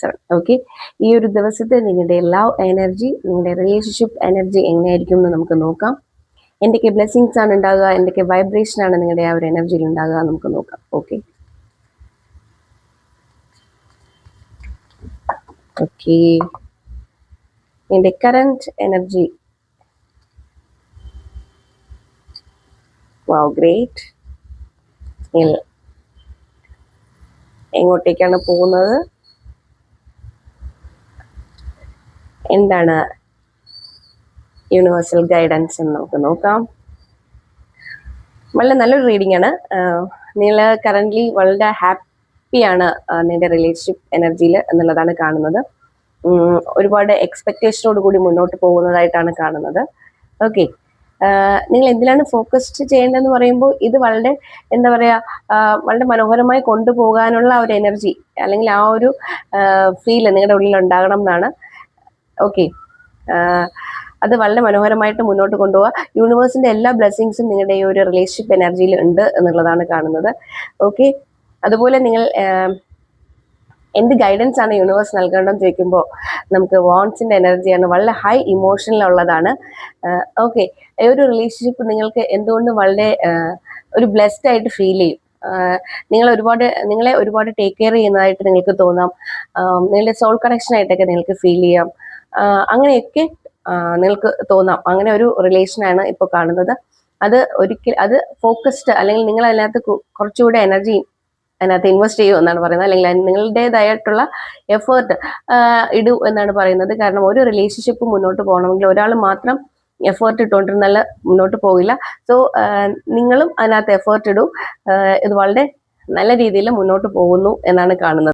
7. Okay, ഈ ഒരു ദിവസത്തെ നിങ്ങളുടെ ലവ് എനർജി, നിങ്ങളുടെ റിലേഷൻഷിപ്പ് എനർജി എങ്ങനെയായിരിക്കും എന്ന് നമുക്ക് നോക്കാം. എന്തൊക്കെ ബ്ലെസ്സിങ്സ് ആണ് ഉണ്ടാകുക, എന്തൊക്കെ വൈബ്രേഷൻ ആണ് നിങ്ങളുടെ ആ ഒരു എനർജിയിൽ ഉണ്ടാകുക നമുക്ക് നോക്കാം. ഓക്കെ ഓക്കെ നിങ്ങളുടെ കറന്റ് എനർജി. വാവ്, ഗ്രേറ്റ്. എങ്ങോട്ടേക്കാണ് പോകുന്നത്, എന്താണ് യൂണിവേഴ്സൽ ഗൈഡൻസ് എന്ന് നമുക്ക് നോക്കാം. വളരെ നല്ലൊരു റീഡിംഗ് ആണ്. നിങ്ങൾ കറന്റ്ലി വളരെ ഹാപ്പിയാണ് നിങ്ങളുടെ റിലേഷൻഷിപ്പ് എനർജിയിൽ എന്നുള്ളതാണ് കാണുന്നത്. ഒരുപാട് എക്സ്പെക്ടേഷനോട് കൂടി മുന്നോട്ട് പോകുന്നതായിട്ടാണ് കാണുന്നത്. ഓക്കെ, നിങ്ങൾ എന്തിലാണ് ഫോക്കസ്ഡ് ചെയ്യേണ്ടതെന്ന് പറയുമ്പോൾ ഇത് വളരെ എന്താ പറയുക, വളരെ മനോഹരമായി കൊണ്ടുപോകാനുള്ള ഒരു എനർജി അല്ലെങ്കിൽ ആ ഒരു ഫീല് നിങ്ങളുടെ ഉള്ളിൽ ഉണ്ടാകണം എന്നാണ്. ഓക്കെ, അത് വളരെ മനോഹരമായിട്ട് മുന്നോട്ട് കൊണ്ടുപോകുക. യൂണിവേഴ്സിന്റെ എല്ലാ ബ്ലെസ്സിങ്സും നിങ്ങളുടെ ഈ ഒരു റിലേഷൻഷിപ്പ് എനർജിയിൽ ഉണ്ട് എന്നുള്ളതാണ് കാണുന്നത്. ഓക്കെ, അതുപോലെ നിങ്ങൾ എന്ത് ഗൈഡൻസ് ആണ് യൂണിവേഴ്സ് നൽകേണ്ടതെന്ന് ചോദിക്കുമ്പോൾ നമുക്ക് വാൺസിന്റെ എനർജിയാണ്, വളരെ ഹൈ ഇമോഷനിലുള്ളതാണ്. ഓക്കെ, ഈ ഒരു റിലേഷൻഷിപ്പ് നിങ്ങൾക്ക് എന്തുകൊണ്ടും വളരെ ഒരു ബ്ലെസ്ഡ് ആയിട്ട് ഫീൽ ചെയ്യും. നിങ്ങളെ ഒരുപാട് ടേക്ക് കെയർ ചെയ്യുന്നതായിട്ട് നിങ്ങൾക്ക് തോന്നാം. നിങ്ങളുടെ സോൾ കണക്ഷൻ ആയിട്ടൊക്കെ നിങ്ങൾക്ക് ഫീൽ ചെയ്യാം. അങ്ങനെയൊക്കെ നിങ്ങൾക്ക് തോന്നാം. അങ്ങനെ ഒരു റിലേഷനാണ് ഇപ്പോൾ കാണുന്നത്. അത് ഫോക്കസ്ഡ് അല്ലെങ്കിൽ നിങ്ങൾ അതിനകത്ത് കുറച്ചുകൂടെ എനർജി അതിനകത്ത് ഇൻവെസ്റ്റ് ചെയ്യൂ എന്നാണ് പറയുന്നത്, അല്ലെങ്കിൽ നിങ്ങളുടേതായിട്ടുള്ള എഫേർട്ട് ഇടൂ എന്നാണ് പറയുന്നത്. കാരണം ഒരു റിലേഷൻഷിപ്പ് മുന്നോട്ട് പോകണമെങ്കിൽ ഒരാൾ മാത്രം എഫേർട്ട് ഇട്ടുകൊണ്ടിരുന്നാൽ മുന്നോട്ട് പോകില്ല. സോ നിങ്ങളും അതിനകത്ത് എഫേർട്ട് ഇടൂ. ഇത് വളരെ നല്ല രീതിയിൽ മുന്നോട്ട് പോകുന്നു എന്നാണ് കാണുന്നത്.